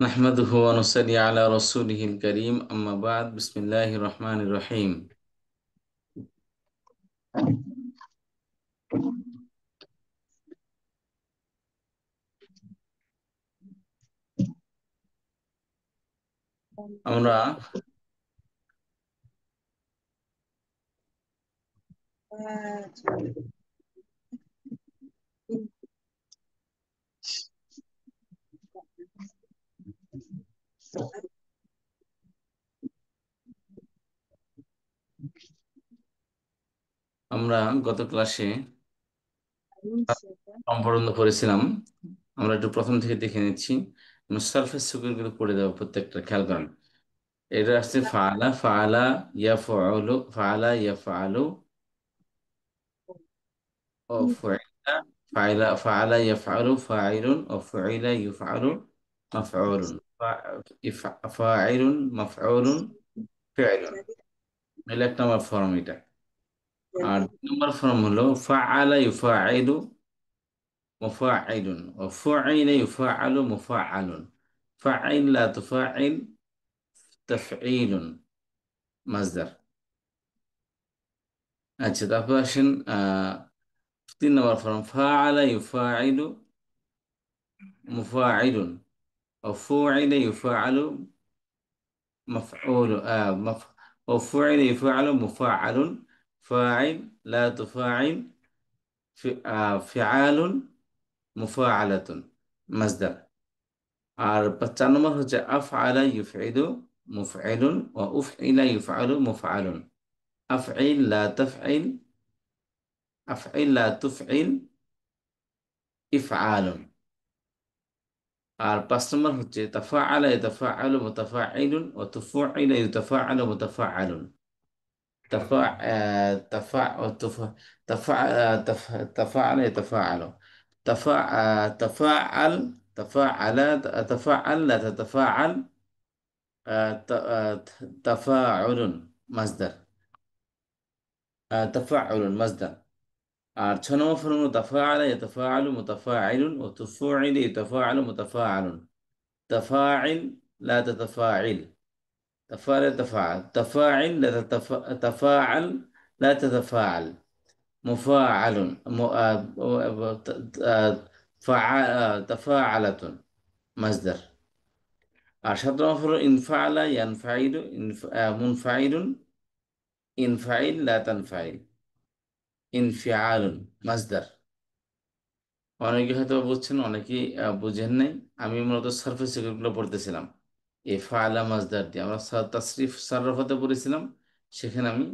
নাহমাদুহু ওয়া নুসাল্লি আলা রাসূলিহিল কারীম আম্মা বা'দ বিসমিল্লাহির রহমানির রহিম। আমরা আমরা গত ক্লাসে সম্পূর্ণ করেছিলাম। আমরা একটু প্রথম থেকে দেখে নিচ্ছি। সারফেস সুকুন কিন্তু পড়ে যাবো প্রত্যেকটা, খেয়াল করেন। এটা আসছে ফাআলা, ফাআলা ইয়াফআলু, ফাআলা ইয়াফআলু, ও ফুইলা, ফাইলা, ফাআলা ইয়াফআলু ফাইলুন, ও ফুইলা ইউফআলু মাফউলুন, ফাইলুন মাফউলুন ফি'লুন। এর এক নম্বর ফর্ম এটা। আর দুই নম্বর ফর্ম হলো ফাআলা ইউফাইলু মুফাইলুন, ও ফুইলা ইউফাআলু মুফাআলুন, ফাইল লা তুফাইল তাফঈলুন মাজদার। আচ্ছা, তারপর আসেন তিন নম্বর ফর্ম ফাআলা ইউফাইলু মুফাইলুন, ও ফুইলা ইউফাআলু مفعول وفعل يفعل مفاعل، فاعل لا تفاعل فعال মুফাআলাতুন মাজদার। আর 4 নম্বর হচ্ছে আফআলা ইউফঈলু মুফঈলুন, ওয়া উফঈলা ইউফআলু মুফআলুন, আফঈল লা তাফঈল, আফঈল লা তুফঈল ইফআলুন। আর 5 নম্বর হচ্ছে তাফাআলা ইয়াতাফাআলু মুতাফাঈলুন, ওয়া তুফঈলা ইউতাফাআলু মুতাফাআলুন, تفا تفا تفا تفا تفاعل يتفاعل، تفاعل تفاعل تفاعل لا تتفاعل، تفاعل مصدر، تفاعل مصدر। আর 6 নম্বর ফর্মুলা তাফাআল يتفاعل متفاعل، وتفاعل يتفاعل متفاعل، تفاعل لا تتفاعل، تفاعل تفاعل، تفاعل لا تفاعل لا تتفاعل، মুফাআলুন তাফাআলাতুন মাজদার। আর 7 নম্বর হলো ইনফাআলা ইয়ানফাইলু, মুনফাইলুন, ইনফাইল লা তানফাইল, ইনফিআলুন মাজদার। অনেকে হয়তো বুঝছেন, অনেকেই বুঝেন নাই। আমি মূলত সারফেস এগুলো পড়তেছিলাম এই ফাআলা মাজদার দিয়ে। আমরা তাসরিফ সাররাফাতে পড়েছিলাম, সেখানে আমি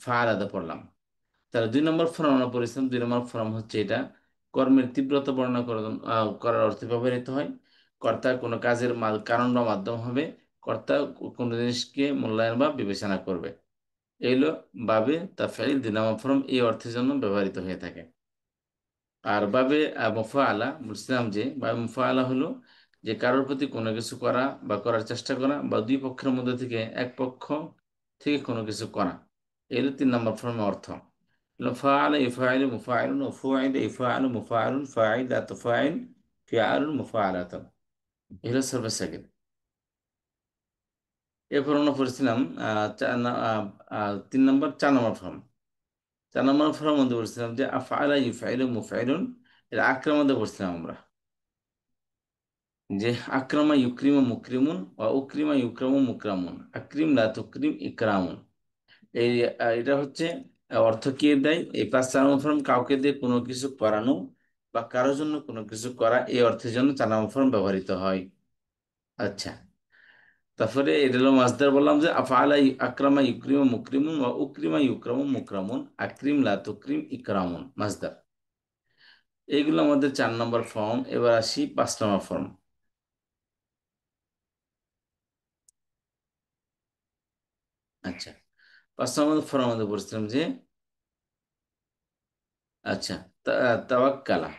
ফাআলাতে পড়লাম। তাহলে 2 নম্বর ফর্ম আমরা পড়েছিলাম। 2 নম্বর ফর্ম হচ্ছে এটা কর্মের তীব্রতা বর্ণনা করার অর্থে ব্যবহৃত হয়। কর্তা কোনো কাজের কারণ বা মাধ্যম হবে, কর্তা কোনো জিনিসকে মূল্যায়ন বা বিবেচনা করবে। এইগুলো বাবে তাফঈল 2 নম্বর ফর্ম এই অর্থের জন্য ব্যবহৃত হয়ে থাকে। আর বাবে মুফাআলা বলছিলাম যে বাবে মুফাআলা হলো যে কারোর প্রতি কোনো কিছু করা বা করার চেষ্টা করা, বা দুই পক্ষের মধ্যে থেকে এক পক্ষ থেকে কোনো কিছু করা। এর 3 নম্বর ফর্মের অর্থ। ফাআলা ইফআইলু মুফাইলুন, ওয়া ফুইলা ইফআলু মুফাআলুন, ফাইল লা তুফাইল ফিআলুন মুফাআলাতুন। এই হলো সার্ভিস সাইকেল। এরপর আমরা পড়েছিলাম 3 নম্বর 4 নম্বর ফর্ম। 4 নম্বর ফর্মের মধ্যে বলছিলাম যে আফআলা ইউফআইলু মুফাইলুন, এর আক্রার মধ্যে পড়ছিলাম আমরা যে আক্রামা ইউক্রিমু মুকরিমুন, ওয়া উকরিমা ইউক্রামু মুকরামুন, আকরিম লা তুকরিম ইকরামুন। এই এটা হচ্ছে অর্থ কে দেয়? এই 5 নম্বর ফর্ম কাউকে দিয়ে কোনো কিছু করানো বা কারোর জন্য কোনো কিছু করা, এই অর্থের জন্য 4 নম্বর ফর্ম ব্যবহৃত হয়। আচ্ছা, তারপরে এটা হলো মাসদার। বললাম যে আফআলা আকরামা ইউক্রিমু মুকরিমুন, ওয়া উকরিমা ইউক্রামু মুকরামুন, আকরিম লা তুকরিম ইকরামুন মাসদার। এইগুলো আমাদের 4 নম্বর ফর্ম। এবার আসি 5 নম্বর ফর্ম। আচ্ছা, 5 নম্বর ফর্ম আমাদের বলছিলাম যে আচ্ছা, তাওয়াক্কালা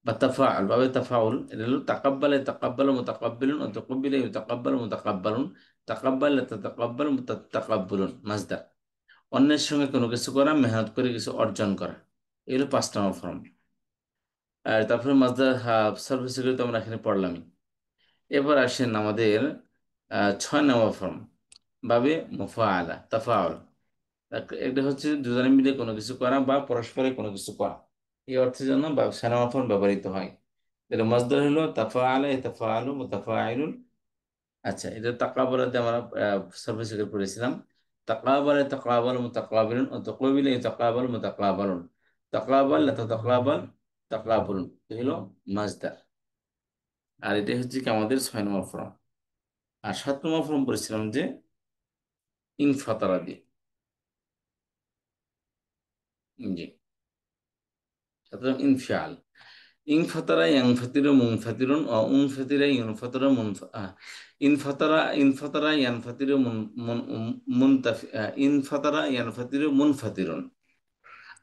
বা তাফাউল, বাবে তাফাউল এটা হলো তাকাব্বালা তাকাব্বালু মুতাকাব্বিলুন, ও তাকাব্বিলা ইউতাকাব্বালু মুতাকাব্বালুন, তাকাব্বালা তাতাকাব্বালু মুতাকাব্বালুন মাজদার। অন্যের সঙ্গে কোনো কিছু করা, মেহনত করে কিছু অর্জন করা, এগুলো 5 নম্বর ফর্ম। আর তারপরে মাজদার সার্ভিসগুলো তো আমরা এখানে পড়লামই। এবার আসেন আমাদের 6 নম্বর ফর্ম, বাবে মুফাআলা তাফাউল। এটা হচ্ছে দুজনে মিলে কোনো কিছু করা বা পরস্পরে কোনো কিছু করা, এই অর্থের জন্য বা 6 নম্বর ফর্ম ব্যবহৃত হয়। এটা মজদার হলো তাফাআলা ইয়াতাফাআলু মুতাফাইলুন। আচ্ছা, এটা তাকাবালাতে আমরা সার্ভিস থেকে পড়েছিলাম। তাকাবাল তাকাবাল মুতাকাবিলুন ও তাকাবিল তাকাবাল মুতাকাবালুন। তাকাবাল তাকাবাল তাকাবুলুন, এই হলো মাজদার। আর এটা হচ্ছে কি আমাদের 6 নম্বর ফর্ম। আর 7 নম্বর ফর্ম পড়েছিলাম যে ইনফাতারা দিয়ে। জি, সুতরাং ইনফিয়াল। ইনফাতারা ইয়ানফাতিরু মুনফাতিরুন ও উনফাতিরা ইউনফাতিরু ইনফাতারা ইনফাতারা ইয়ানফাতিরু ইনফাতারা ইয়ানফাতিরু মুনফাতিরুন।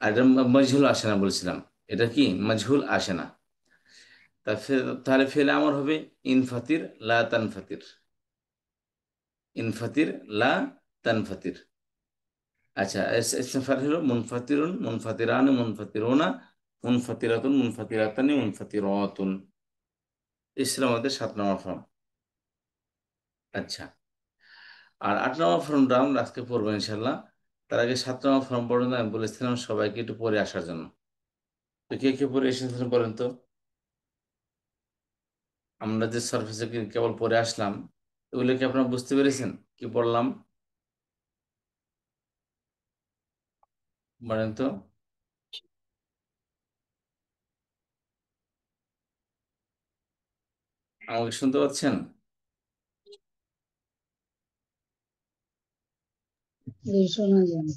আর এটা মজহুল আসে না বলছিলাম, এটা কি মজহুল আসে না। তাহলে ফেলে আমার হবে ইনফাতির লা তানফাতির। ইনফাতির লা তানফাতির। আচ্ছা, ইসতিফার হলো মুনফাতিরুন মুনফাতিরান মুনফাতিরুনা মুনফাতিরাতুন মুনফাতিরাতানি মুনফাতিরাতুন। এই ছিল আমাদের 7 নম্বর ফর্ম। আচ্ছা, আর 8 নম্বর ফর্মটা আমরা আজকে পড়বো ইনশাল্লাহ। তার আগে 7 নম্বর ফর্ম পর্যন্ত আমি বলেছিলাম সবাইকে একটু পড়ে আসার জন্য। তো কে কে পড়ে এসেছিলেন বলেন তো? আমরা যে সার্ফেসে কেবল পড়ে আসলাম, ওগুলো কি আপনারা বুঝতে পেরেছেন কি পড়লাম? বলেন তো। আমাকে শুনতে পাচ্ছেন? জি, শোনা যায়।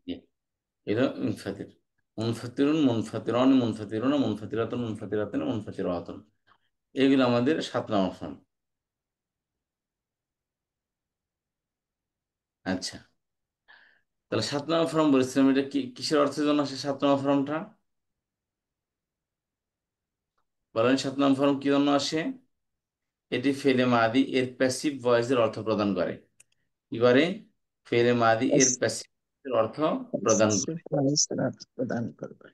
জি। এটা মুনফাতির। মুনফাতিরুন মুনফাতিরান মুনফাতিরুনা মুনফাতিরাতুন মুনফাতিরাতান মুনফাতিরাতুন, এগুলো আমাদের 7 নম্বর ফর্ম। আচ্ছা, তাহলে 7 নম্বর ফর্ম বলেছিলাম, এটা কি কিসের অর্থের জন্য আসে 7 নম্বর ফর্মটা? বলেন 7 নম্বর ফর্ম কি জন্য আসে? এটি ফেলে মাদি এর প্যাসিভ ভয়েসের অর্থ প্রদান করে। কি করে? ফেলে মাদি এর প্যাসিভ অর্থ প্রদান করে। প্রদান করবে।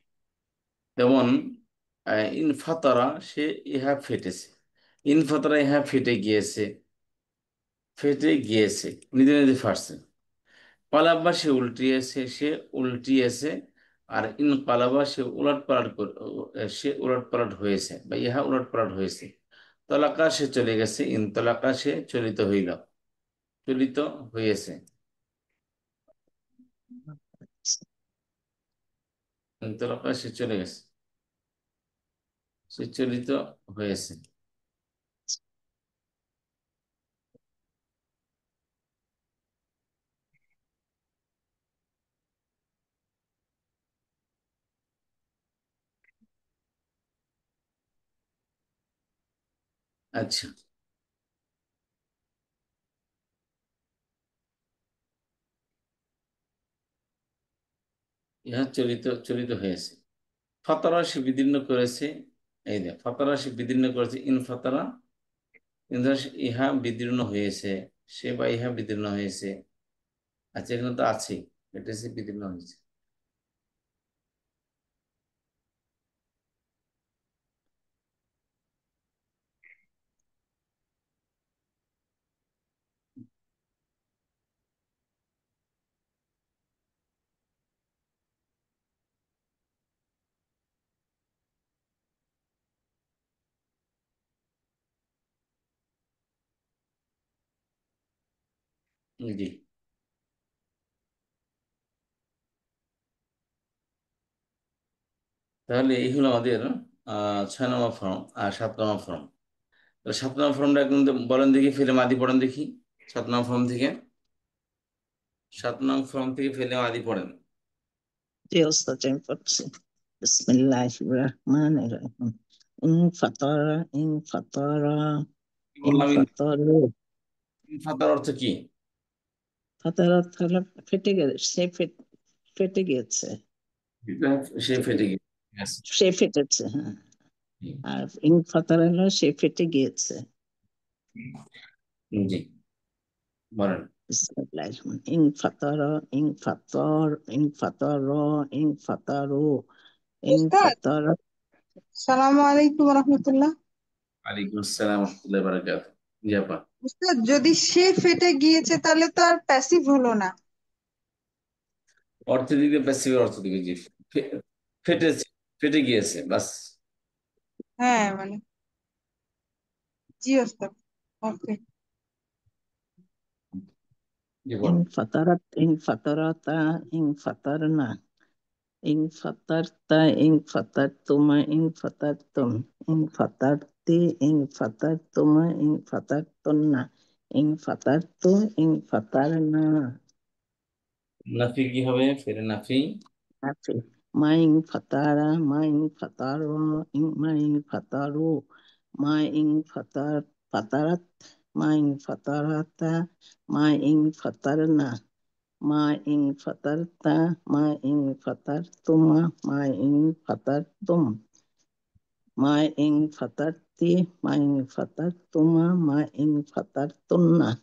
যেমন ইনফাতারা, সে ইহা ফেটেছে। ইনফাতারা ইহা ফেটে গিয়েছে। ফেটে গিয়েছে, নিজে নিজে ফাটছে। পালাব্বা সে উল্টিয়েছে, সে উল্টিয়েছে। আর ইন পালাবা সে উলট পালট সে উলট পালট হয়েছে বা ইহা উলট পালট হয়েছে। তলাকা সে চলে গেছে, ইন তলাকা সে চলিত হইল, চলিত হয়েছে। ইন তলাকা সে চলে গেছে, সে চলিত হয়েছে। আচ্ছা, ইহা চলিত চলিত হয়েছে। ফাতারা সে বিদীর্ণ করেছে। এই দেখ, ফাতারা সে বিদীর্ণ করেছে, ইন ফাতারা। কিন্তু ইহা বিদীর্ণ হয়েছে, সে বা ইহা বিদীর্ণ হয়েছে। আচ্ছা, এখানে তো আছেই, এটা সে বিদীর্ণ হয়েছে। জি, তাহলে এই হলো আমাদের ছয় নম্বর ফর্ম আর 7 নম্বর ফর্ম। তাহলে 7 নম্বর ফর্মটা কিন্তু বলেন দেখি, ফেলে মাদি পড়েন দেখি। 7 নম্বর ফর্ম থেকে, 7 নম্বর ফর্ম থেকে ফেলে মাদি পড়েন। জি ওস্তাদ, আমি পড়ছি। বিসমিল্লাহির রহমানির রহিম। ইন ফাতারা কি বললাম? ফাতারু। ফাতার অর্থ কি? ফাতারা হলো ফেটে গেছে, ফেটে গিয়েছে। সে ফেটে গেছে। ঠিক আছে। সে ফেটেছে, হ্যাঁ। হুম। আর ইন ফাতারা হলো সে ফেটে গিয়েছে। জি, বলেন। বিসমিল্লাহির রহমানির রহিম। ইন ফাতারু ইন উস্তাদ, ফাতারা। সালামু আলাইকুম রহমতুল্লাহ। ওয়ালাইকুম আসসালাম ওয়া রাহমাতুল্লাহি ওয়া বারাকাতুহু। জি আপা। উস্তাদ, যদি সে ফেটে গিয়েছে তাহলে তো আর প্যাসিভ হলো না। অর্থ দিকে প্যাসিভের অর্থ দিকে, জি। ফে- ফেটেছে, ফেটে গিয়েছে, বাস। হ্যাঁ মানে, জি উস্তাদ। ওকে। জি বলেন। ইন ফাতারাতা ইন ফাতারনা ইন ফাতারতা ইন ফাতারতুমা ইন ফাতারতুম ইন ফাতারতি ইন ফাতারতুমা ইন ফাতারতুন্না ইন ফাতারতু ইন ফাতারনা। নাফি কি হবে? ফেরে নাফি। আছে মা ইন ফাতারু মা ইন ফাতারাত মা ইন ফাতারাতা মা ইন ফাতারনা মা ইন ফাতারতা মা ইন ফাতারতুমা মা ইন ফাতারতুম মা ইন ফাতারতি মা ইন ফাতারতুমা মা ইন ফাতারতুন্না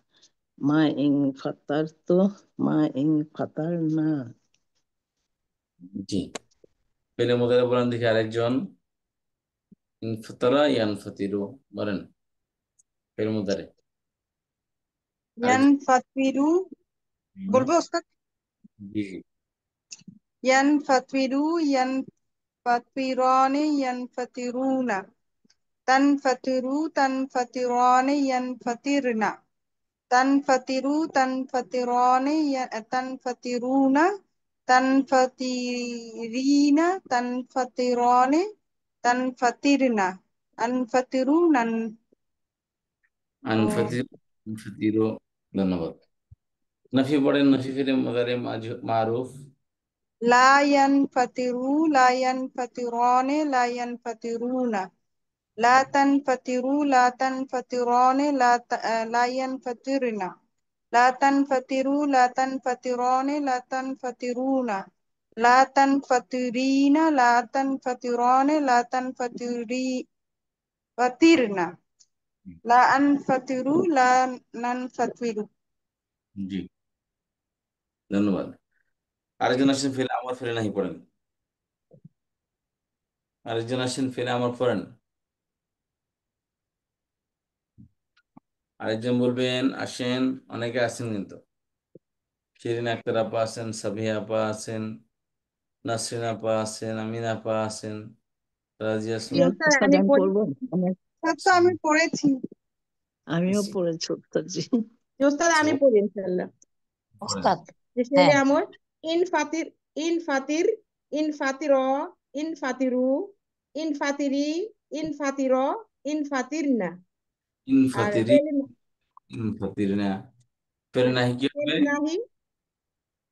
মা ইন ফাতারতু মা ইন ফাতারনা। জি। ফেলে মোতারে বলেন দেখি আরেকজন। ইনফাতারা ইয়ানফাতিরু, বলেন। ফেলে মোতারে ইয়ান আরেকজন। ফাতবিরু, হুম, বলবো উস্তাদ? জি জি। ইয়ান ফাতবিরু, ইয়ান ফাতবিরানি, ইয়ান ফাতিরুনা, তান ফাতিরু, তান ফাতিরানি, ইয়ান ফাতিরনা, তান ফাতিরু, তান ফাতিরানি, তান ফাতিরুনা, তান ফাতিরিনা, তান ফাতিরানি, তান ফাতিরনা, আন ফাতিরুনান। ও, আনফাতির, আনফাতিরু। ধন্যবাদ। নাফি পড়েন, নাফি ফেলে মোতারে মারুফ। লা ইয়ানফাতিরু, লা ইয়ানফাতিরানি, লা ইয়ানফাতিরুনা, লা তানফাতিরু, লা তানফাতিরানি, লা ইয়ানফাতিরনা, লা তানফাতিরু, লা তানফাতিরানি, লা তানফাতিরুনা, লা তানফাতিরিনা, লা তানফাতিরানি, লা ফাতিরনা, লা আনফাতিরু, লা নানফাতিরু। জি, ধন্যবাদ। আরেকজন আসেন, ফেলে আমার ফেলে নাহি পড়েন। আরেকজন আসেন, ফেলে আমার পড়েন। আরেকজন বলবেন, আসেন। অনেকে আছেন কিন্তু। শিরিন আক্তার আপা আছেন, সাবিহা আপা আছেন, নাসরিন আপা আছেন, আমিন আপা আছেন, রাজিয়া সুলতানা। স্যার, ওস্তাদ আমি আমি পড়ি। পড়বো। স্যার, তো আমি পড়েছি। আমিও পড়েছি ওস্তাদজি। ওস্তাদ, আচ্ছা, আমি পড়ি ইনশাআল্লাহ। পড়েন। ওস্তাদ, যে হ্যাঁ। ফেলে আমর, ইন ফাতির, ইন ফাতির, ইন ফাতির, ইন ফাতিরু, ইন ফাতিরি, ইন ফাতির, ইন ফাতিরনা। আর ইনফাতিরি, ফেলে, ইনফাতিরিনা। ফেলে নাহি কি হবে? ফেলে নাহি,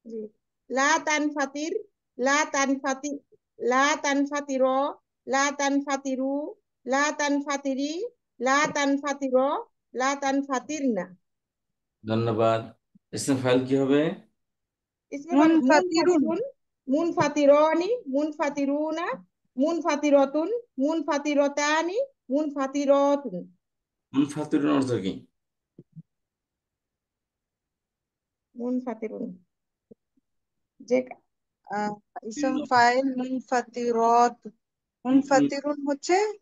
জি, লা তান ফাতির, লা তান ফাতি, লা তান ফাতির, লা তান ফাতিরু, লা তান ফাতিরি, লা তান ফাতির, লা তান ফাতিরনা। ধন্যবাদ। ইসম ফাইল কি হবে? মুনফাতিরুন, মুনফাতিরনি, মুনফাতিরুনা, মুনফাতিরতুন, মুনফাতিরতানি, মুনফাতিরতুন। মুনফাতিরিন অর্থ কি? মুনফাতিরুন, যে আহ, ইসম ফাইল মুনফাতিরত। মুনফাতিরুন হচ্ছে যে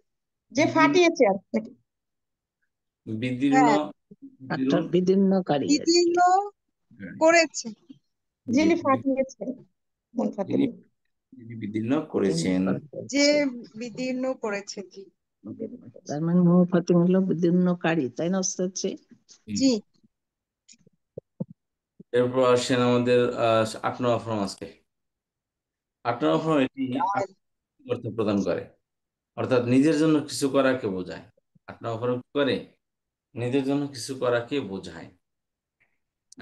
বিদীর্ণ, ফাটিয়েছে আর কি। বিদীর্ণ, হ্যাঁ, একটা বিদীর্ণ। বিদীর্ণকারী আর কি। বিদীর্ণ করেছে, জি, যিনি ফাটিয়েছেন, যিনি, মুনফাতিরুন, যিনি বিদীর্ণ তিনি করেছেন। যে করেছে। বিদীর্ণ করেছে। জি, তার মানে মুফাতিম হলো বিদীর্ণকারী, তাই না ওস্তাদজি? জি। জি। এরপর আসেন আমাদের 8 নম্বর ফর্ম আজকে। 8 নম্বর ফর্ম, এটি অর্থ প্রদান করে। অর্থাৎ নিজের জন্য কিছু করাকে বোঝায়। 8 নম্বর কি করে? নিজের জন্য কিছু করাকে বোঝায়।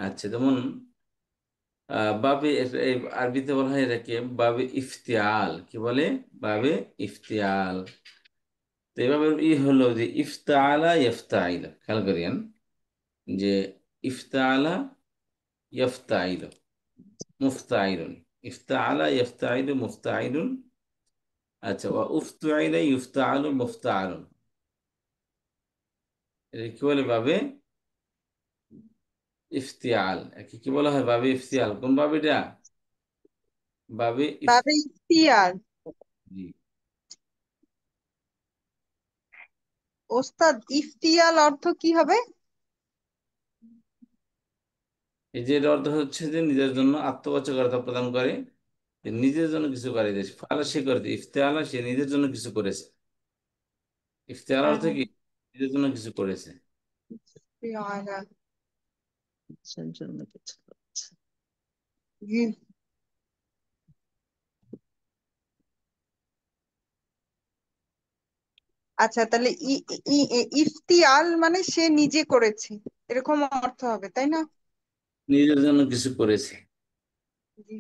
আচ্ছা, যেমন বাবে এই আরবিতে বলা হয় এটাকে বাবে ইফতিয়াল। কি বলে? বাবে ইফতিয়াল। তো এভাবে হলো যে ইফতাআলা ইফতাইলা, খেয়াল করিয়েন যে ইফতাআলা ইফতাইল, মুফতাইলুন। ইফতাআলা ইফতাইলু মুফতাইলুন। আচ্ছা, ওয়া উফতুইলা ইফতাআলু মুফতাআলুন। এটা কি বলে? বাবে ইফতিয়াল। একে কি বলা হয়? বাবে ইফতিয়াল। কোন বাবিটা? বাবে বাবে ইখতিয়ার। জি। ওস্তাদ, ইফতিয়াল অর্থ কি হবে? এই যে এর অর্থ হচ্ছে যে নিজের জন্য আত্মবাচকতা প্রদান করে, যে নিজের জন্য কিছু করে। যে ফালা সে করেছে, ইফতেহালা সে নিজের জন্য কিছু করেছে। ইফতেহার অর্থ কি? নিজের জন্য কিছু করেছে। ইফতিয়ালা। সেই জন্য কিছু করছে। জি। আচ্ছা, তাহলে ইফতিয়াল মানে সে নিজে করেছে, এরকম অর্থ হবে, তাই না? নিজের জন্য কিছু করেছে। জি।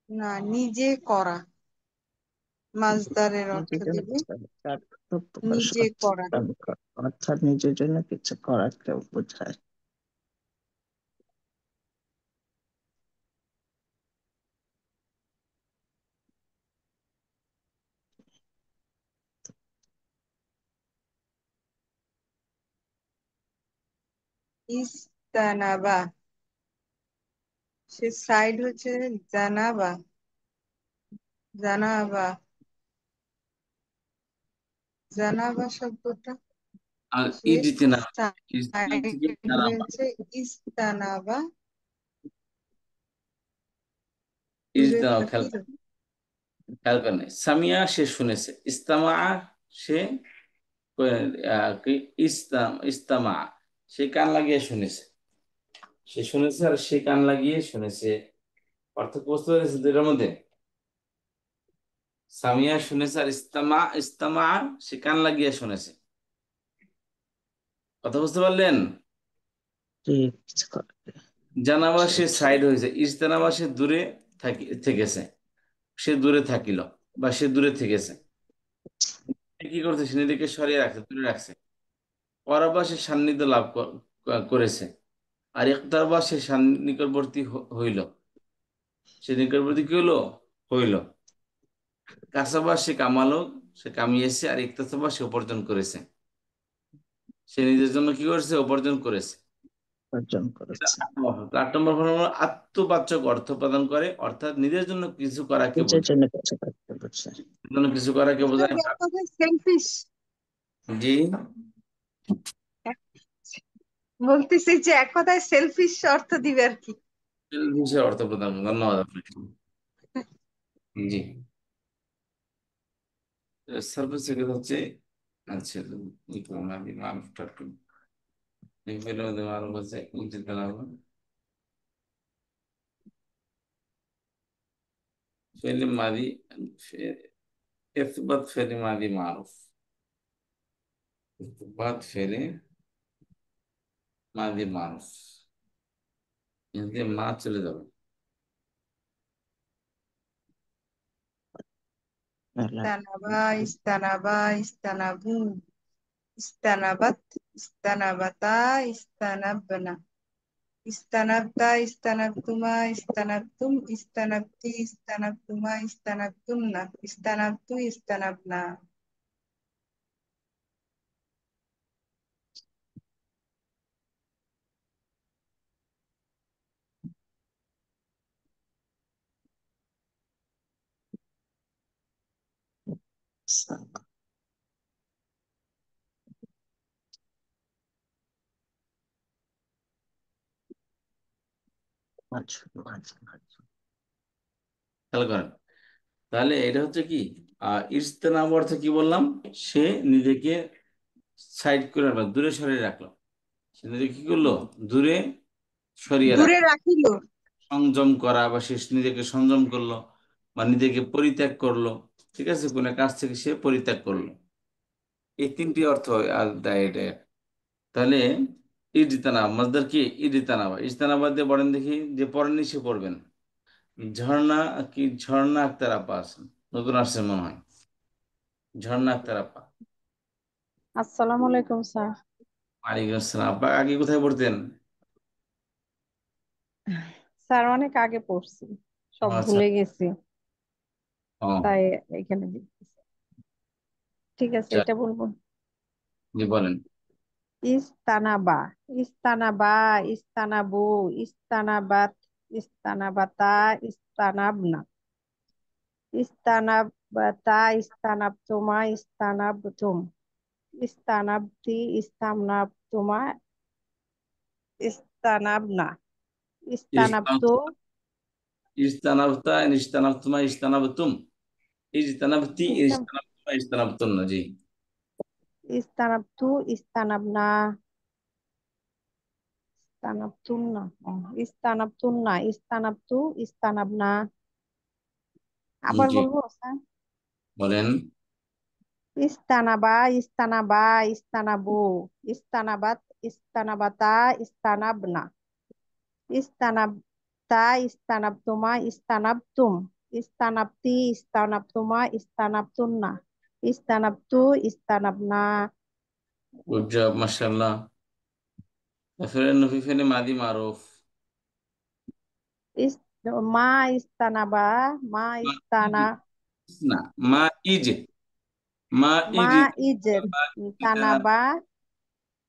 না, নিজে করা মাজদারের অর্থ নিজের জন্য দিবে কিছু করে, তার প্রকাশ নিজে করা। অর্থাৎ নিজের জন্য কিছু করাকে বোঝায়। ইস্তানাবা, সে সাইড হচ্ছে জানাবা। জানাবা, জানাবা শব্দটা আর সে ইজতে না, ইজতে সাইড থেকে জানাবা। হয়েছে ইস্তানাবা, দূরে ইজতে খেয়াল থাকিল। খেয়াল করেন। সামিয়া সে শুনেছে, ইস্তামা সে কি ইস্তামা সে কান লাগিয়ে শুনেছে। সে শুনেছে আর সে কান লাগিয়ে শুনেছে। পার্থক্য বুঝতে পেরেছে দুইটার মধ্যে? সামিয়া শুনেছে আর ইস্তামা, ইস্তামা সে কান লাগিয়ে শুনেছে। কথা বুঝতে পারলেন? যে কিছু করে জানাবা সে সে সাইড হয়েছে, ইজতেনাবা সে দূরে থেকেছে। সে দূরে থাকিল বা সে দূরে থেকেছে। সে কি করছে? সে নিজেকে সরিয়ে রাখছে, দূরে রাখছে। অরাবা সে সান্নিধ্য লাভ করেছে। আর ইকতারবা সে নিকটবর্তী হইল। সে নিকটবর্তী কি হলো? হইল। কাসাবা সে কামালো, সে কামিয়েছে। আর ইকতাসাবা সে উপার্জন করেছে। সে নিজের জন্য কি করেছে? উপার্জন করেছে। অর্জন এটা করেছে। 8 নম্বর ফর্মুলা আত্মবাচক অর্থ প্রদান করে, অর্থাৎ নিজের জন্য কিছু করাকে নিজের বোঝায়। জন্য কিছু করতে বোঝায়। নিজের জন্য কিছু করাকে বোঝায়। এক কথায় সেলফিশ। জি। বলতেছি যে এক কথায় সেলফিশ অর্থ দিবে আর কি। বিষয় অর্থ প্রদান করে। ধন্যবাদ আপনাকে। জি। সার্ভিস সেক্রেটারি হচ্ছে, আচ্ছা, মারুফটা একটু মারুফ হচ্ছে উচিত লাভ। فعل ماضي، إثبات فعل ماضي معروف. إثبات فعل ماضي معروف। যদি মা চলে যাবে। ইস্তানাবা, ইস্তানাবা, ইস্তানাবু, ইস্তানাবাত, ইস্তানাবাতা, ইস্তানাবনা, ইস্তানাবতা, ইস্তানাবতুমা, ইস্তানাবতুম, ইস্তানাবতি, ইস্তানাবতুমা, ইস্তানাবতুমনা, ইস্তানাবতু, ইস্তানাবনা। মাঝে মাঝে মাঝে খেয়াল করেন। তাহলে এটা হচ্ছে কি? ইজতেনাব অর্থ কি বললাম? সে নিজেকে সাইড করে রাখলো, দূরে সরিয়ে রাখলো। সে নিজেকে কি করলো? দূরে সরিয়ে দূরে রাখা, রাখিল। সংযম করা, বা সে নিজেকে সংযম করলো বা নিজেকে পরিত্যাগ করলো। ঠিক আছে, কোনো কাজ থেকে সে পরিত্যাগ করলো। এই তিনটি অর্থ দেয় এটা। তাহলে ইজতানা মাসদার কি? ইজতানাবা। ইজতানাবা দিয়ে পড়েন দেখি, যে পড়েননি সে পড়বেন। ঝর্ণা কি? ঝর্ণা আক্তার আপা আছেন, নতুন আসছে মনে হয়। ঝর্ণা আক্তার আপা। আসসালামু আলাইকুম স্যার। ওয়ালাইকুম আসসালাম। আপা আগে কোথায় পড়তেন? স্যার অনেক আগে পড়ছি, ও সব আচ্ছা। ভুলে গেছি, ও তাই এখানে দেখতেছি। ঠিক আছে, আচ্ছা, এটা বলবো। জি বলেন। ইস্তানাবা, ইস্তানাবা, ইস্তানাবু, ইস্তানাবাত, ইস্তানাবাতা, ইস্তানাবনা, ইস্তানাবাতা, ইস্তানাবতুমা, ইস্তানাবতুম, ইস্তানাবতি, ইস্তানাবতুমা, ইস্তানাবনা, ইস্তানাবতু, ইজতানাবতা, ইজতানাবতুমা, ইজতানাবতুম, ইজতানাবতি, ইস্তান- ইজতানাবতুমা, ইজতানাবতুন্না। জি। ইস্তানাবতু, ইস্তানাবনা, ইস্তানাবতুন্না, ইস্তানাবতুন্না, ইস্তানাবতু, ইস্তানাবনা। আবার জি বলবো স্যার? বলেন। ইস্তানাবা, ইস্তানাবা, ইস্তানাবু, ইস্তানাবাত, ইস্তানাবাতা, ইস্তানাবনা, ইস্তানাবতা, ইস্তানাবতুমা, ইস্তানাবতুম, ইস্তানাবতি, ইস্তানাবতুমা, ইস্তানাবতুন্না, ইস্তানাবতু, ইস্তানাবনা। গুড জব, মাশাআল্লাহ। ফেরেন নফি ফেলে মাদি মারুফ। ইস মা ইস্তানাবা, মা মা ইজ, ইস্তানা, না, মা ইজ, মা মা ইজ, ইজ মা ইজ, তানাবা,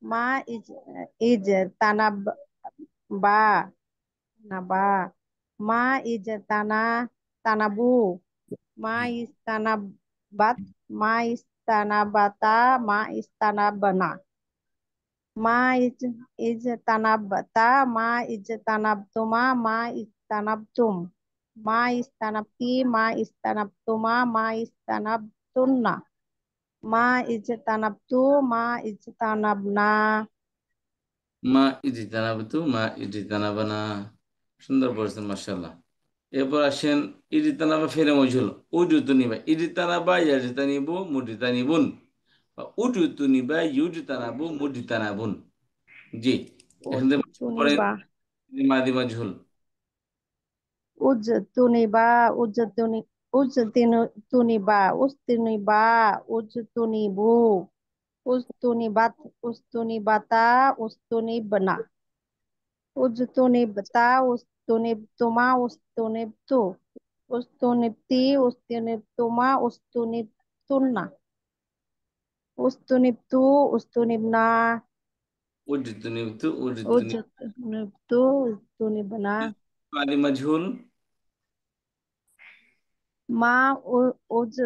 মা ইজ ইজ তানাব বা নাবা, মা ইজ তানাবু, মা ইজ তানাবাত, মা ইজ তানাবাতা, মা ইজ তানাবনা, মা ইজ তানাবতা, মা ইজ তানাবতুমা, মা ইজ তানাবতুম, মা ইজ তানাবতি, মা ইজ তানাবতুমা, মা ইজ তানাবতুন্না, মা ইজ তানাবতু, মা ইজ তানাবনা। মা ইজ তানাবতু, মা ইজ তানাবানা। সুন্দর পড়েছেন, মাশাআল্লাহ। এরপর আসেন ইজতানাবা ফেলে মজহুল। উজুতুনিবা, ইজতানাবা ইয়াজতানিবু মুজতানিবুন, বা উজুতুনিবা ইউজতানাবু মুজতানাবুন। জি। এখান থেকে পড়েন উজতুনিবা, মাদি মাজহুল। উজতুনিবা, উজতুনি, উজতুনিবা, উজতুনিবা, উজতুনিবু, উজতুনিবাত, উজতুনিবাতা, উজতুনিবনা, উজতুনিবতা, উজতুনিবতুমা, উজতুনিবতু, উজতুনিবতি, উজতুনিবতুমা, উজতুনিবতুন্না, উজতুনিবতু, উজতুনিবনা, উজতুনিবতু, উজতুনি উজতুনিবতু, উজতুনিবনা। মাদি মাজহুল। মা উজ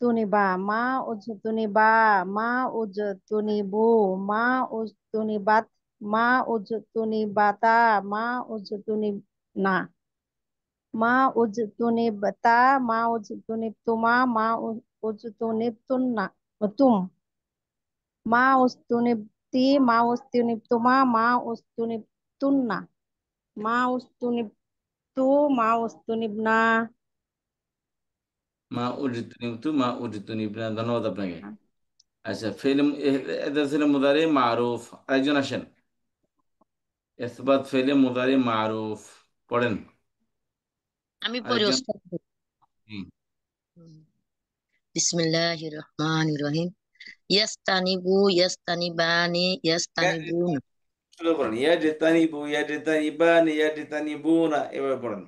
তুনিবা, মা উজ তুনিবা, মা উজ তুনিবু, মা উজ তুনিবাত, মা উজ তুনিবাতা, মা উজ তুনিবনা, মা উজ তুনিবতা, মা উজ তুনিবতুমা, মা উজ তুনিবতুন্না, তুম, মা উজ তুনিবতি, মা উজ তুনিবতুমা, মা উজ তুনিবতুন্না, মা উজ তুনিবতু, মা উজ তুনিবনা। মা উজতুনিবতু, মা উজতুনিবনা। ধন্যবাদ আপনাকে। আচ্ছা, ফেলে এটা ছিল মুদারি মারুফ। আরেকজন আসেন, ইসবাত ফেলে মুদারি মারুফ পড়েন। আমি পড়ি আরেকজন। ওস্তাদ। হুম। বিসমিল্লাহির রহমানির রহিম। ইয়াস্তানিবু, ইয়াস্তানিবানি, ইয়াস্তানিবুন। শুরু করেন, ইয়াজতানিবু, ইয়াজতানিবান, ইয়াজতানিবুনা, এভাবে পড়েন।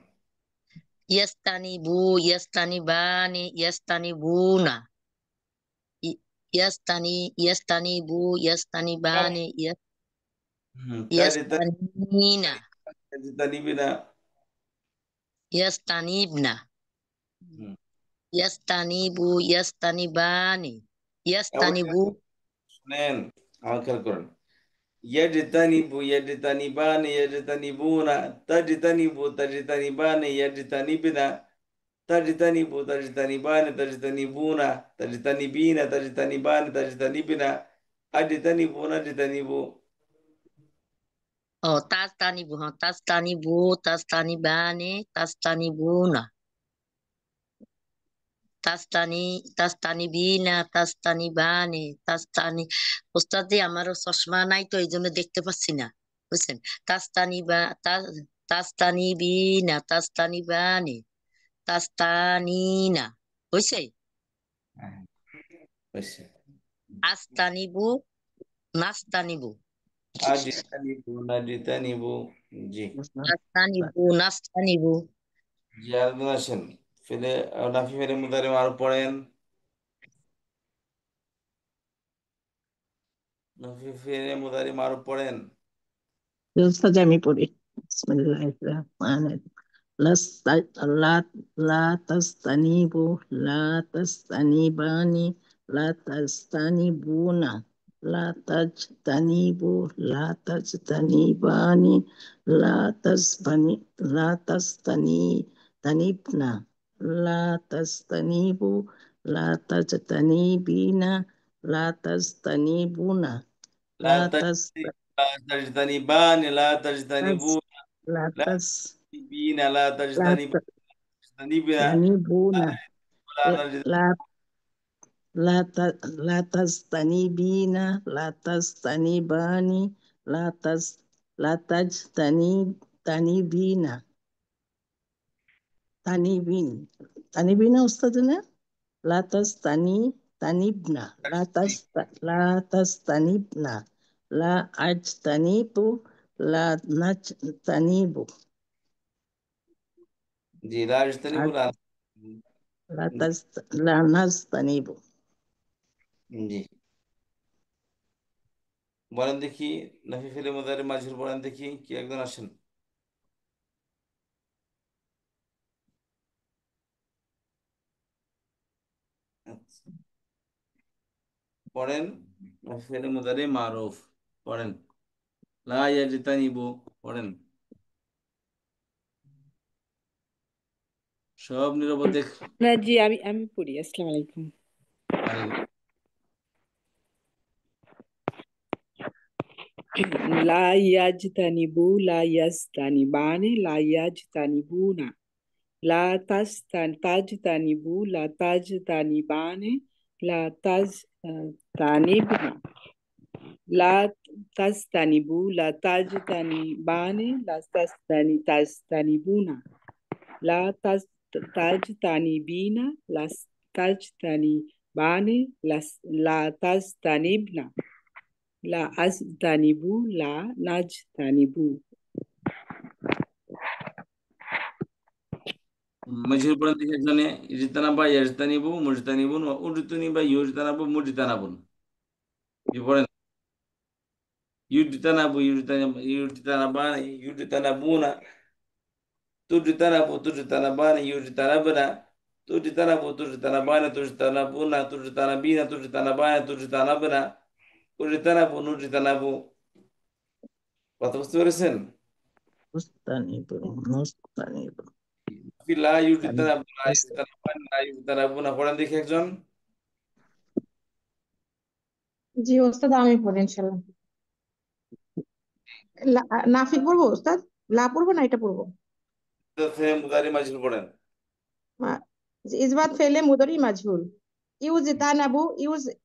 ইয়াস্তানিবু, ইয়াস্তানিবানি, ইয়াস্তানিবুনা। ইয়াস্তানিবু, ইয়াস্তানিবানি, হুম, ইয়াস্তানিনা, ইয়াজতানিবিনা। ইয়াস্তানিবনা, হুম। ইয়াস্তানিবু, ইয়াস্তানিবানি, অবশ্যই ইয়াস্তানিবু, শুনেন, আমার খেয়াল করেন। ইয়াজতানিবু, ইয়াজতানিবান, ইয়াজতানিবুনা, তাজতানিবু, তাজতানিবান, ইয়াজতানিবিনা, তাজতানিবু, তাজতানিবান, তাজতানিবুনা, তাজতানিবিনা, তাজতানিবান, তাজতানিবিনা, আজতানিবু, নাজতানিবু। ও তাজতানিবু, হ্যাঁ, তাজতানিবু, তাজতানিবানি, তাজতানিবুনা, তাজতানি, তাজতানিবিনা, তাজতানিবানি, তাজতানি। ওস্তাদি আমারও চশমা নাই তো এই জন্য দেখতে পাচ্ছি না, বুঝছেন? তাজতানিবা, তাজতানিবিনা, তাজতানিবানি, তাজতানিনা, হয়েছে? হ্যাঁ, হয়েছে। আস্তানিবু, নাস্তানিবু, আজিতানিবু নাজিতানিবু। জি। আস্তানিবু, নাস্তানিবু। জি, আরেকজন আসেন। ফেলে নাফি ফেলে মুদারে মারুফ পড়েন। নাফি ফেলে মুদারে মারুফ পড়েন। উস্তাদ আমি পড়ি বিসমিল্লাহির রহমানির লা লা তাস্তানিবু লা তাস্তানিবানি লা তাস্তানিবুনা লা তাজতানিবু লা তাজতানিবানি লা তাসবানি লা তাস্তানি তানিবনা লা তাস্তানিবু লা তাজতানিবিনা লা তাস্তানিবুনা লা লা তাজতানিবানি লা তাজতানিবু لا লা تس তাজতানিবিনা লা لا তাজতানিবিনা تستنيبون لا نجد. لا لا تستنيبين لا تستنيبان لا تس لا تجتنيبين تنيبين تنيبين أستاذنا لا تنيبنا لا تستنيبنا لا أجتنيب لا نجتنيب জি লা তাজতানিবু লা। لا نستنيب জি, বলেন দেখি। নাফি ফেলে মুদারে মাজহুর বলেন দেখি, কি একজন আসেন। আচ্ছা, পড়েন। নাফি ফেলে মুদারে মারুফ পড়েন। লা ইয়াজতানিবু পড়েন। সব নিরবদেখ। না জি, আমি আমি পড়ি। আসসালামু আলাইকুম। লা ইয়াজতানিবু লা ইয়াজতানিবানি লা ইয়াজতানিবুনা লা তাজতানিবু লা তাজতানিবানি লা তাজতানিবনা লা তাজতানিবু লা তাজতানিবানি লা তাজতানিবুনা লা তাজতানিবিনা লা তাজতানিবানি লা তাজতানিবনা লা আজতানিবু লা নাজতানিবু। মজহুর পড়েন দেখি একজনে। ইজতানাবা ইয়াজতানিবু মুজতানিবুন ওয়া উজতুনিবা ইউজতানাবু মুজতানাবুন। কি পড়েন? ইউজতানাবান ইউজতানাবুনা তুজতানাবান ইউজতানাবনা তুজতানাবানা তুজতানাবিনা তুজতানাবানা তুজতানাবনা উজতানাবু নুজতানাবু। কথা বুঝতে পেরেছেন? مستنيب مستنيب লা ইউজতানাবু লা ইউজতানাবান লা ইউজতানাবুনা পড়েন দেখি একজন। জি ওস্তাদ আমি পড়ি ইনশাল্লাহ। নাফি পড়বো ওস্তাদ? লা পড়বো না এটা পড়বো? মুদারি মাজহুর পড়েন। ইসবাত ফেলে মুদরি মাজহুর। ইউজতানাবু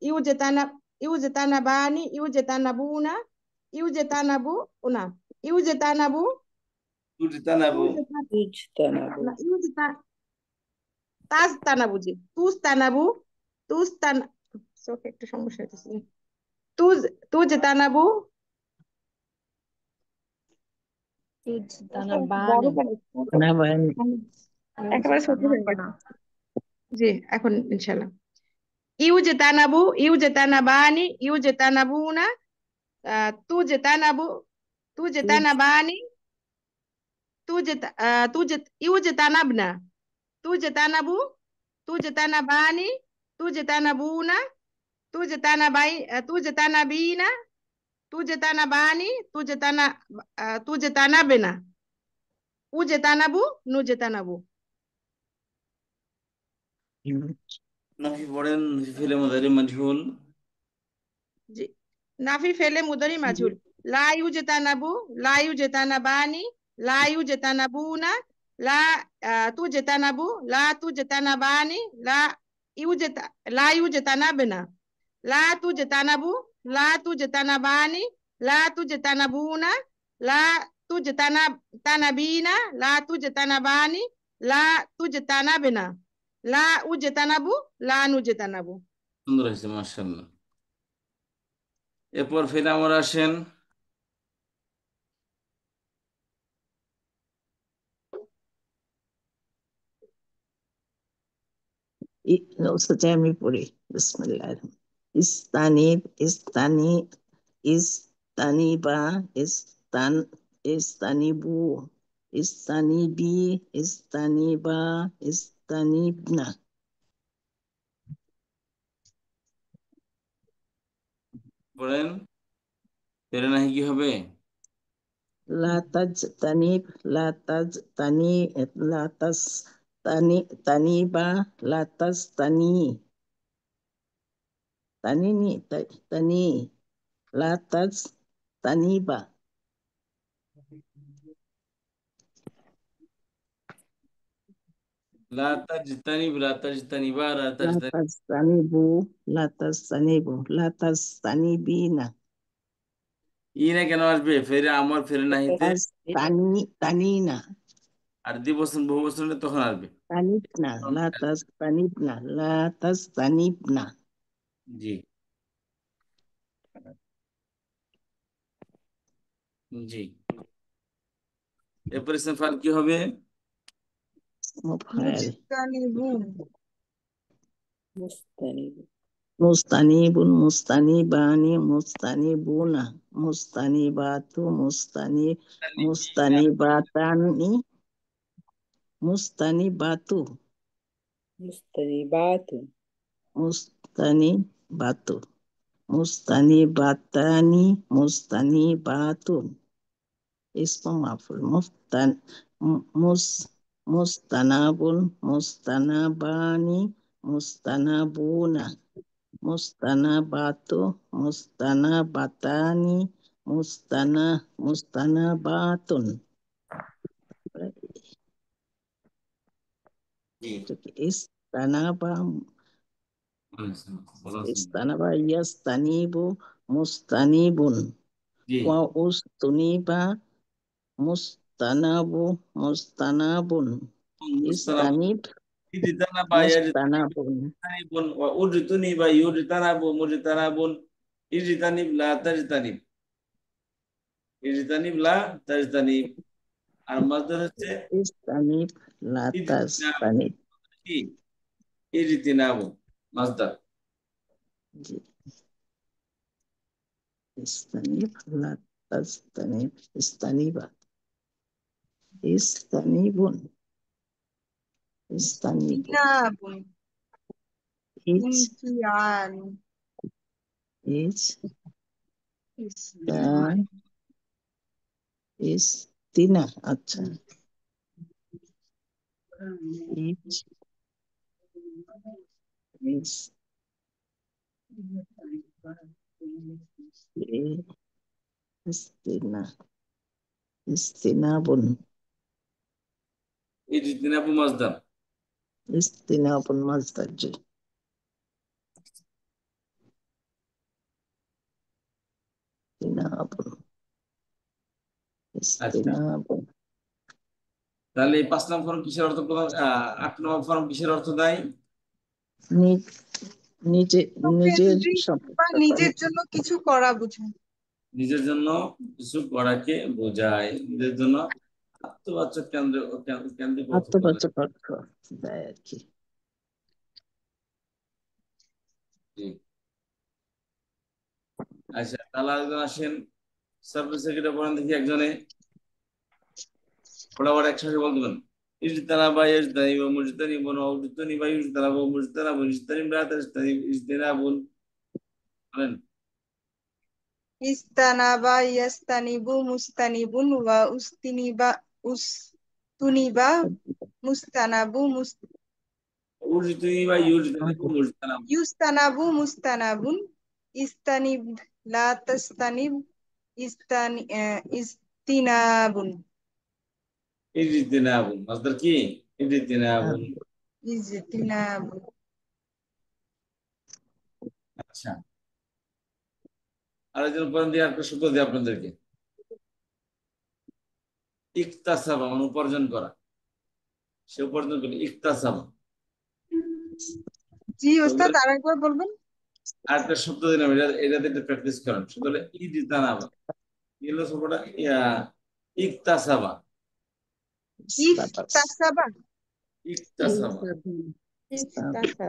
ইউজতানা ইউজতানাবানি ইউজতানাবুনা ইউজতানাবু উনা ইউজতানাবু তুজতানাবু ইজতানাবু না ইউজতা তাজতানাবু জি তুজতানাবু তুজতান চোখে একটু সমস্যা হইতেছে। তুজতানাবু বড় ইজতানাবানি করে نبان একেবারে ছোট হয়ে ইজতানাবানা গেছে। জি এখন ইনশাল্লাহ। ইউজতানাবানি ইউজতানাবুনা তুজতানাবু তুজতানাবানি ইউজতানাবনা তুজতানাবু তুজতানাবানি তুজতানাবুনা তুজতানাবিনা তুজতানাবানি তুজতানাবেনা উজতানাবু নুজতানাবু। নাফি পড়েন। নাফি ফেলে মুদারি মাজহুল। জি নাফি ফেলে মুদরি মাজহুল। লা ইউজতানাবু, লা ইউজতানাবানি, লা ইউজতানাবুনা, লা তুজতানাবু, লা তুজতানাবানি, ইউজতা লা ইউজতানাবনা, লা তুজতানাবু, লা তুজতানাবানি, লা তুজতানাবুনা, লা তুজতানাবিনা, লা তুজতানাবানি, লা তুজতানাবনা, লা উজতানাবু, লা নুজতানাবু। সুন্দর হয়েছে, মাশাআল্লাহ। এরপর ফের আমরা আসেন সেটাই আমি পড়ি। বিসমিল্লাহ। ইস্তানিব, ইস্তানিবা, ইস্তানিবু, ইস্তানিবি, ইস্তানিবা, ইস্তানিবনা। পড়েন, ফেরে নাহি কি হবে? লা তাজতানিব, লা তাজতানি, লা তানিবা, লা তানি, লা তানিবা। লা তাজতানিব, লা তাজতানিবা, লা লা তাজতানিব। তাজতানিবু, লা তাজতানিবিনা। ই না কেন আসবে ফেরে, আমার ফেরে নাহিতে? তানিনা, আর দ্বিবচন বহু বচন হলে তখন আসবে। তানিবনা, লা তাজতানিবনা, লা তাজতানিবনা। জি, জি। এরপর ইসম ফাইল কি হবে? মুফাইল। মুজতানিবু, মুস্তানিব, মুস্তানিবুন, মুস্তানিবানি, মুস্তানিবুনা, মুস্তানিবাতু, মুস্তানিবাতানি, মুস্তানিবাতু, মুস্তানিবাতু, মুস্তানিবাতু, মুস্তানিবাতানি, মুস্তানিবাতুন। ইসমু মাফুল। মুস্তানাবুন, মুস্তানাবানি, মুস্তানাবুনা, মুস্তানাবাতু, মুস্তানাবাতানি, মুস্তানাবাতুন। জি, ইস্তানাবা, ইস্তানাবা, ইয়াস্তানিবু, মুস্তানিবুন। জি। ওয়া উস্তুনিবা, মুস্তানাবু, মুস্তানাবুন। মুস্তানাব, ইস্তানিব, ইজতানা বা মুস্তানাবুন। ইয়াজতানিবুন, ওয়া উজতুনি বা ইউজতানাবু, মুজতানাবুন। ইজতানিব লা তাজতানিব, ইজতানিব লা তাজতানিব। আর মাসদার হচ্ছে ইস্তানিব, ইজতিনাব। লাতাস্তানিব। কি? ইজতিনাবু মাসদার। জি। ইস্তানিব, লাতাস্তানিব, ইস্তানিবা, ইস্তানিবুন, ইস্তানিবুন। ইনাবুন, ইজ, ইনকিয়ান, ইজ, তা, ইস্তিনা। আচ্ছা। Is, is, ইস্তিনা, ইস্তিনাবুন, ইজতিনাবু মাসদার। ইস্তিনাবুন মাসদার। জি। ইস্তিনাবুন, আচ্ছা, ইস্তিনাবুন। তাহলে এই 5 নম্বর ফর্ম কিসের অর্থ প্রদান, 8 নম্বর ফর্ম কিসের অর্থ দেয়? নি- নিজে, নিজের কেন্দ্রিক বা সম্পর্ক। নিজের জন্য কিছু করা বোঝায়। নিজের জন্য কিছু করাকে বোঝায়, নিজের জন্য আত্মবাচক কেন্দ্রিক অর্থ প্রদান। আত্মবাচক অর্থ দেয় আর কি। জি। আচ্ছা, তাহলে একজন আসেন, সার্ভিস সেক্রেটারি পড়েন দেখি একজনে, ফটাফট একসাথে বলতে পারেন। ইজতানাবা ইয়াজতানিবু, মুজতানিবুন, উজতুনিবা ইজতানাবু, মুজতানাবুন, ইজতানিব লা তাজতানিব, ইজতিনাবুন। বলেন। ইস্তানাবা, ইয়াস্তানিবু, মুস্তানিবুন, ওয়া উস্তুনিবা, মুস্তানাবু, উজতুনিবা ইউজতানিবু, মুজতানাবু। ইউস্তানাবু, মুস্তানাবুন, ইস্তানিব, লা তাস্তানিব, ইস্তিনাবুন ইজতিনাবুন মাসদার কি ইজতিনাবুন। ইজতিনাবুন। আচ্ছা, আরেকজন উদাহরণ দিয়ে একটা সূত্র দিই আপনাদেরকে। ইকতাসাবা মানে উপার্জন করা, সে উপার্জন করে ইকতাসাবা। জি ওস্তাদ আরেকবার বলবেন। আর একটা শব্দ দিলাম, এটাতে একটু প্র্যাকটিস করেন। শব্দ হলো ইজতানাবা, কি হলো শব্দটা? ইকতাসাবা। ইফতাসাবা ইকতাসাবা ইফতাসাবা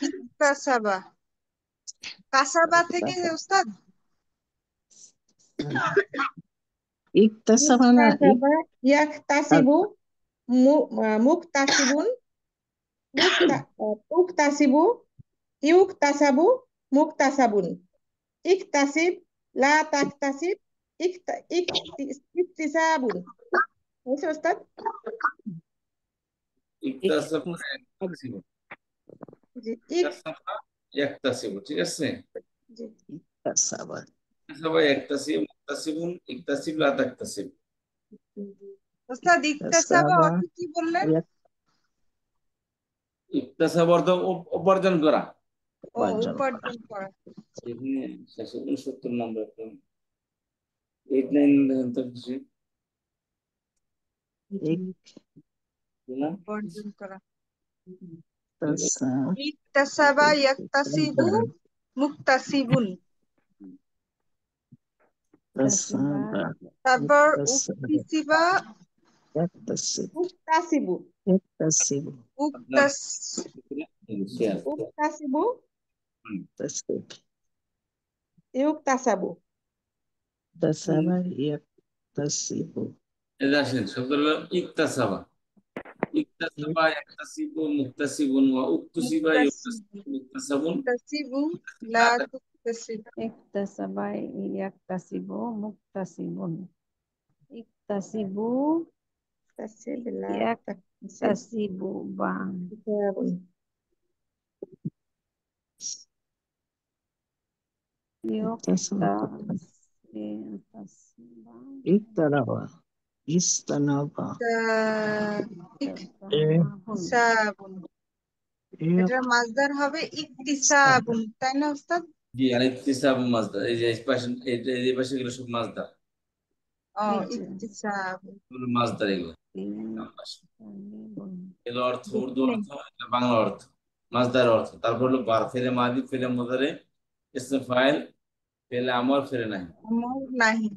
ইফতাসাবা কাসাবা থেকে ওস্তাদ। ইকতাসাবা না ইফতাসাবা ইয়াকতাসিবু মুকতাসিবুন উকতাসিবু ইউকতাসাবু মুকতাসাবুন ইকতাসিব লা তাকতাসিব ইকতিসাবুন। হয়েছে ওস্তাদ? ইকতাসাবা ইকতাসাব ইয়াকতাসিবু। জি ইকতাসাবা ইয়াকতাসিবু, ঠিক আছে। জি ইকতাসাবা ইকতাসাবা ইয়াকতাসিবু মুকতাসিবুন ইকতাসিব লা তাকতাসিব। ওস্তাদ ইকতাসাবা ইকতাসাবা অর্থ কি বললেন? ইকতাসাবা অর্থ উপার্জন করা। ও উপার্জন করা। উপার্জন করা। এখানে 70 নম্বর 8-9 তো কিছু না। উপার্জন করা। ইকতাসাবা ইকতাসাবা ইয়াকতাসিবু মুকতাসিবুন। ইকতাসাবা তারপর ইকতাসাবা উকতিসিবা ইয়াকতাসিব উকতাসিবু ইয়াকতাসিব আপনার উকতাসিবু তাসিব ইউকতাসাবু। ইকতাসাবা ইয়াকতাসিব এটা আসেন শব্দ হলো ইকতাসাবা। ইকতাসাবা ইয়াকতাসিবু মুকতাসিবুন ওয়া উকতুসিবা ইউকতাসিবু মুকতাসাবুন মুকতাসিবু লা তুকতাসিব। ইকতাসাবা ইয়াকতাসিবু মুকতাসিবুন ইকতাসিবু তাসিব লা তাকতাসিব ইয়াকতাসিবু বা কিতাবুন। ইকতাসিবা ইকতারাবা ইস্তানাবা ইকতিসাবুন। এটার মাসদার হবে ইকতিসাবুন, তাই না ওস্তাদ? জি, আর ইকতিসাব মাসদার। এই যে পাশে এই পাশে গুলো সব মাসদার, ও জি। ইকতিসাবুন। এগুলো মাসদার এগুলো। এগুলো অর্থ উর্দু অর্থ, এটা বাংলা অর্থ, মাসদার অর্থ। তারপর হলো বার, ফেলে মাদি, ফেলে মুদারে, ইসমে ফাইল, ফেলে আমর, ফেলে নাই। আমার নাহি।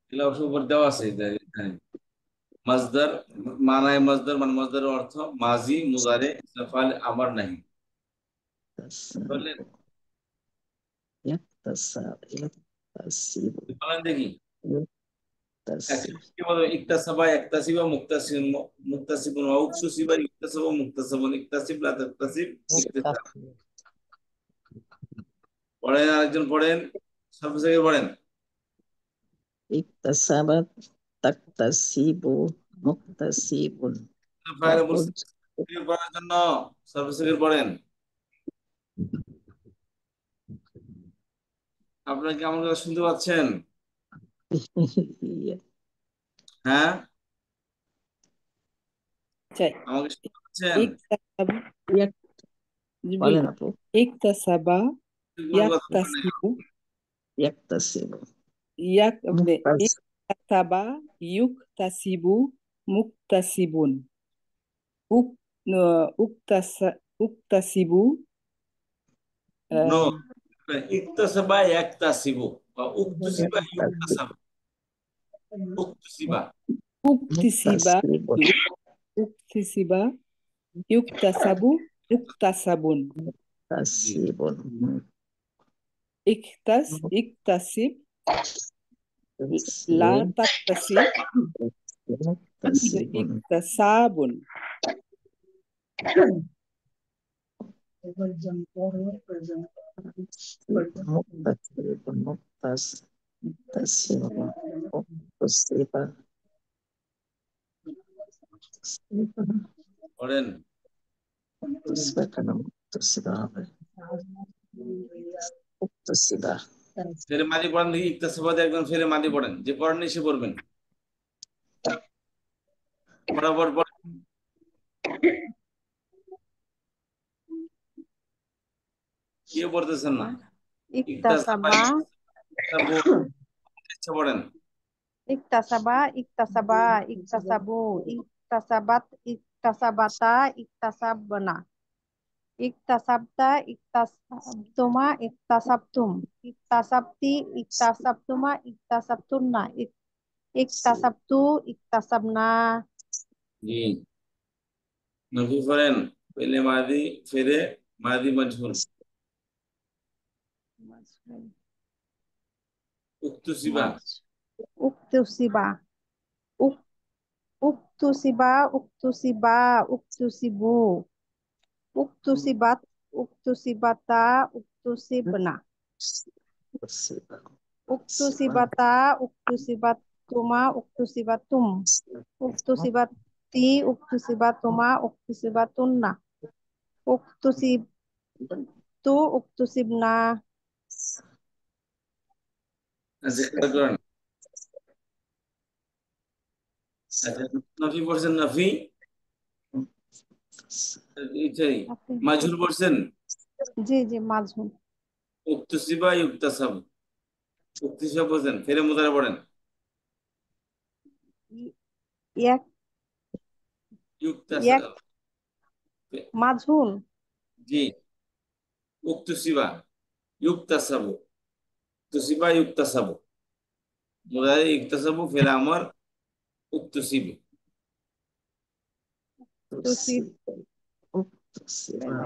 এগুলো অবশ্য উপর দেওয়া আছে এখানে। মাসদার মানায় মাসদার মানে মাসদারের অর্থ মাজি, মুদারে, ইসমে ফাইল, আমর নাই। বললেন বলেন দেখি কি বলবো? ইকতাসাবা ইয়াকতাসিবা মুকতাসিবুন ওয়া উকতুসিবা ইকতাসাবা মুকতাসাবুন ইকতাসিব লা তাকতাসিব ইকতিসাব। পড়েন, আরেকজন পড়েন, সর্বশেষে পড়েন। ইকতাসাবা তাকতাসিবু মুকতাসিবুন ফায়ার বলছেন পড়ার জন্য, সর্বশেষে পড়েন। আপনারা কি আমার কথা শুনতে পাচ্ছেন? হ্যাঁ, চাই আমাকে শুনতে পাচ্ছেন? ইকতাসাব জি বলেন আপু। ইকতাসাবা কোনো কথা বলেন না। ইয়াকতাসিবু ইয়াকতাসিবু ইকতাসাবা ইউকতাসিবু মুকতাসিবুন উক উকতাসিবু নো, ইকতাসাবা ইয়াকতাসিবু বা উকতুসিবা ইউকতাসাবু। উকতুসিবা উকতিসিবা উকতিসিবা ইউকতাসাবু মুকতাসাবুন মুকতাসিবুন ইকতাসিব লা তাকতাসিব মুকতাসিবুন ইকতাসাবুন মুকতাসিবুন মুকতাসিবুন মুকতাসিবা পড়েন। মুকতাসিবা কেন মুকতাসিবা হবে? মুক্তাসিবা ফেলে মাদি পড়েন দেখি, ইকতাসাবা দিয়ে একদম ফেলে মাদি পড়েন, যে পড়েন সে পড়বেন বরাবর পড়েন। কেউ পড়তেছেন না। ইকতাসাবা, ইকতাসাবা ইকতাসাবু, ইচ্ছা পড়েন। iktasaba iktasaba iktasabu iktasabat iktasabata iktasabna iktasabta iktasabtuma iktasabtum iktasabti iktasabtuma iktasabtunna iktasabtu iktasabna জি, নফি পড়েন ফেলে মাদি, ফেলে মাদি মজহুর। উক্তুসিবা, uktusiba uk- uktusiba uktusiba uktusibu uktusibat uktusibata uktusibna muktasiba uktusibata uktusibatuma uktusibatum uktusibati uktusibatuma uktusibatunna uktusibtu uktusibna আচ্ছা খেয়াল করেন। আচ্ছা নফি পড়ছেন, নফি ইচ্ছাই মাজহুর পড়ছেন। জি জি মাঝুম উক্তুসিবা ইউক্তাসাব, উক্তুসিবা পড়ছেন, ফেলে মুদারে পড়েন এক এক ইউক্তাসাব। মাঝুল জি, উক্তুসিবা ইউক্তাসাবু, উক্তুসিবা ইউক্তাসাবু, মুদারে ইউক্তাসাবু, ফেলে আমর উক্তুসিবি। তুসিব মুক্তাসিবা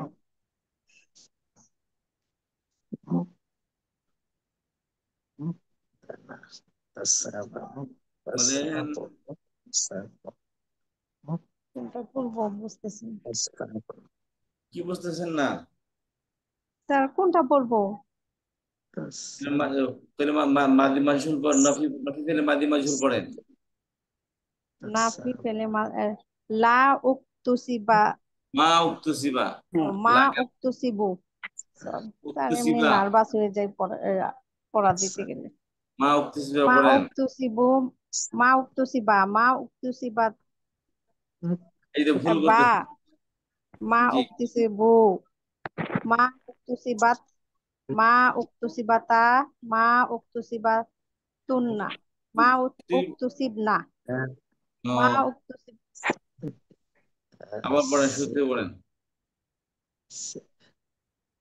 মুক্তাসাবা বলেন মুক্তাসাবা কোনটা বলবো বুঝতেছি না। মুক্তাসাবা কি বুঝতেছেন না? স্যার কোনটা বলবো ফেলে মাদি মাজহুর পড়, নফি নফি ফেলে মাদি মাজহুর পড়েন। নাফি ফেলে লা উক্তুসিবা মা উক্তুসিবা, মা লাগে উক্তুসিবু স্যার এমনি উক্তুসিবা, নার্ভাস হয়ে যায় পড়া দিতে গেলে মা উক্তুসিবা মা পড়েন। উক্তুসিবু মা উক্তুসিবা মা উক্তুসিবা এই যে ভুল বা করতেছেন। মা জি, উক্তুসিবু মা উক্তুসিবাত মা উক্তুসিবাতা মা উক্তুসিবাতুন্না মা উক্তুসিবনা মা উক্তুসিব আবার পড়েন, শুরুতে পড়েন।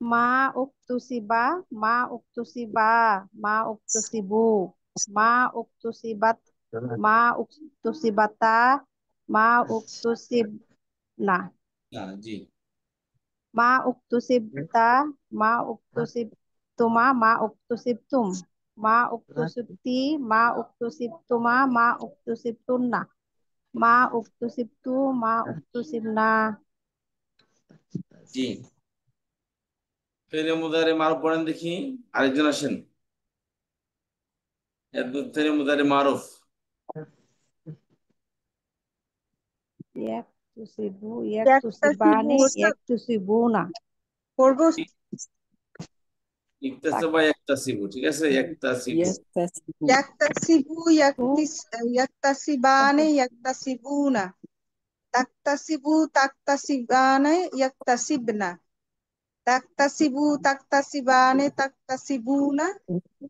মা উক্তুসিবা মা উক্তুসিবা মা উক্তুসিবু মা উক্তুসিবাত মা উক্তুসিবাতা মা উক্তুসিবনা জি, মা উক্তুসিবতা মা উক্তুসিবতুমা মা উক্তুসিবতুম মা উক্তুসিবতি মা উক্তুসিবতুমা মা উক্তুসিবতুন্না মা উক্তুসিবতু মা উক্তুসিবনা জি, ফেলে মুদারে মারুফ পড়েন দেখি। আরেকজন আসেন, ফেলে মুদারে মারুফ। ইয়াকতুসিবু ইয়াক্তাসিবু ইয়াকতুসিবানে ওস্তাদ ইয়াকতুসিবুনা পড়বো? ইকতাসাবা ইয়াকতাসিবু, ঠিক আছে, ইয়াকতাসিবু। ইয়াক্তাসিবু ইয়াক্তাসিবু ইয়াক্তাসিবানে ইয়াক্তাসিবুনা তাক্তাসিবু তাক্তাসিবানে ইয়াক্তাসিবনা তাক্তাসিবু তাক্তাসিবানে তাক্তাসিবুনা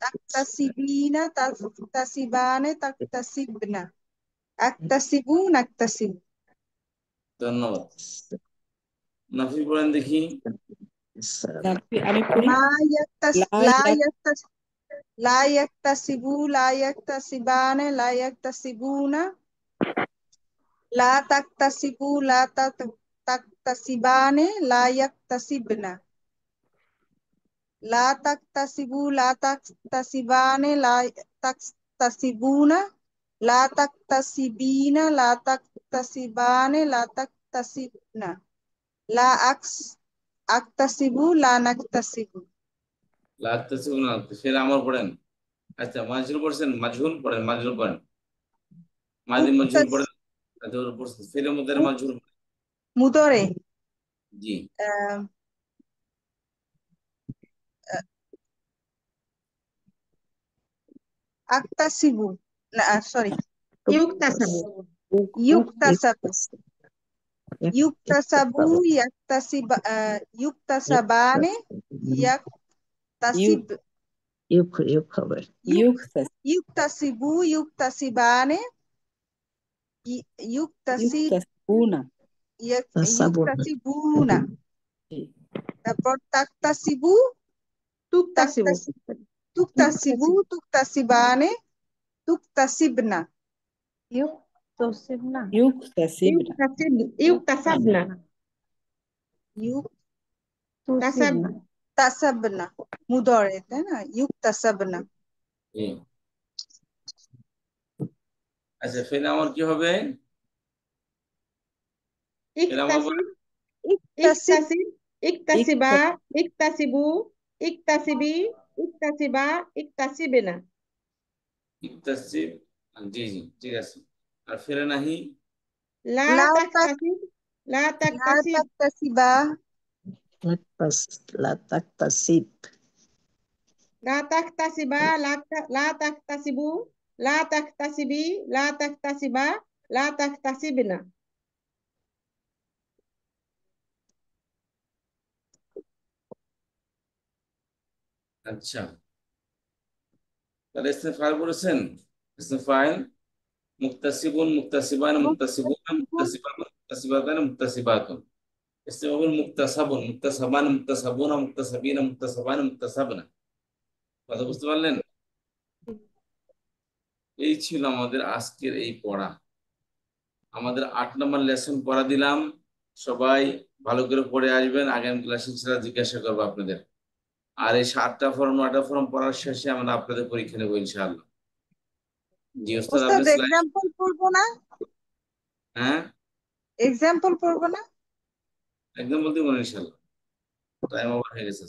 তাক্তাসিবিনা তাক্তাসিবানে তাক্তাসিবনা আক্তাসিবু নাক্তাসিবু। ধন্যবাদ। নাফি পড়েন দেখি। আমি পড়ি মা ইয়াক্তাস লা লা ইয়াক ইয়াক্তাস লা ইয়াক্তাসিবু লা ইয়াক্তাসিবানে লা ইয়াক্তাসিবুনা লা তাক্তাসিবু লা তাক্তাসিবানে লা ইয়াক্তাসিবনা লা তাক্তাসিবু লা তাক্তাসিবানে লা তাক্তাসিবুনা লা তাক্তাসিবিনা লা তাক্তাসিবানে লা তাক্তাসিবনা লা আক্তাসিবু লা নাক্তাসিবু। লাগতেসিবু না, ফেলে আমর পড়েন। আচ্ছা মাজহুর পড়ছেন, মাজহুর পড়েন, মাজহুর পড়েন, মাদি মাজহুর পড়েন। আচ্ছা ওর পড়ছেন, ফেলে মুদারে মাজহুর পড়েন। মুদরে জি, আক্তাসিবু না সরি ইউক্তাসাবু ইউক্তাসাবু ইউক্তাসাবু يكتسب ইয়াক্তাসিবা ইউক্তাসাবানে ইয়াক্তাসিব يكبر يكتسب ইউক্তাসিবু ইউক্তাসিবানে ইউক্তাসিব يكتسبون تصبر ইউক্তাসিবুনা তারপর তাক্তাসিবু তুক্তাসিবু তুক্তাসিবু তুক্তাসিবানে তুক্তাসিবনা يكتسبنا يكتسبن ইউক্তাসাবনা তাসাব تسبنا ইউক্তাসাবনা মুদরে তাই না ইউক্তাসাবনা জি। আচ্ছা ফেল আমার কি হবে? ফেল আমার ইকতাসিব ইক্তাসিব ইকতাসিব ইকতাসিবা ইকতাসিবু ইকতাসিবি ইকতাসিবা ইকতাসিবেনা ইকতাসিব, জি জি ঠিক আছে। আর ফেলে নাহি লা লা তাকতাসিব লা লা তাকতাসিব তাক্তাসিবা لا تكتسب লা তাকতাসিবা লা তাকতাসিবু লা তাকতাসিবি লা তাকতাসিবা লা তাকতাসিবনা আচ্ছা তাহলে ইসমে ফাইল বলেছেন। ইসমে ফাইল মুক্তাসিবুন মুক্তাসিবান মুক্তাসিবুনা মুক্তাসিবান মুক্তাসিবাতান মুক্তাসিবাতুন। ইসমে মাফউল মুক্তাসাবুন মুক্তাসাবান মুক্তাসাবুনা মুক্তাসাবিনা মুক্তাসাবান মুক্তাসাবনা। কথা বুঝতে পারলেন? এই ছিল আমাদের আজকের এই পড়া। আমাদের 8 নম্বর লেসন পড়া দিলাম, সবাই ভালো করে পড়ে আসবেন। আগামী ক্লাসে সেটা জিজ্ঞাসা করবো আপনাদের। আর এই 7টা ফর্ম 9টা ফর্ম পড়ার শেষে আমরা আপনাদের পরীক্ষা নেবো ইনশাআল্লাহ। জি ওস্তাদ, ওস্তাদ আপনি স্লাইড। এক্সাম্পল পড়বো না হ্যাঁ এক্সাম্পল পড়বো না একদম বলতে বলেন ইনশাআল্লাহ। টাইম ওভার হয়ে গেছে।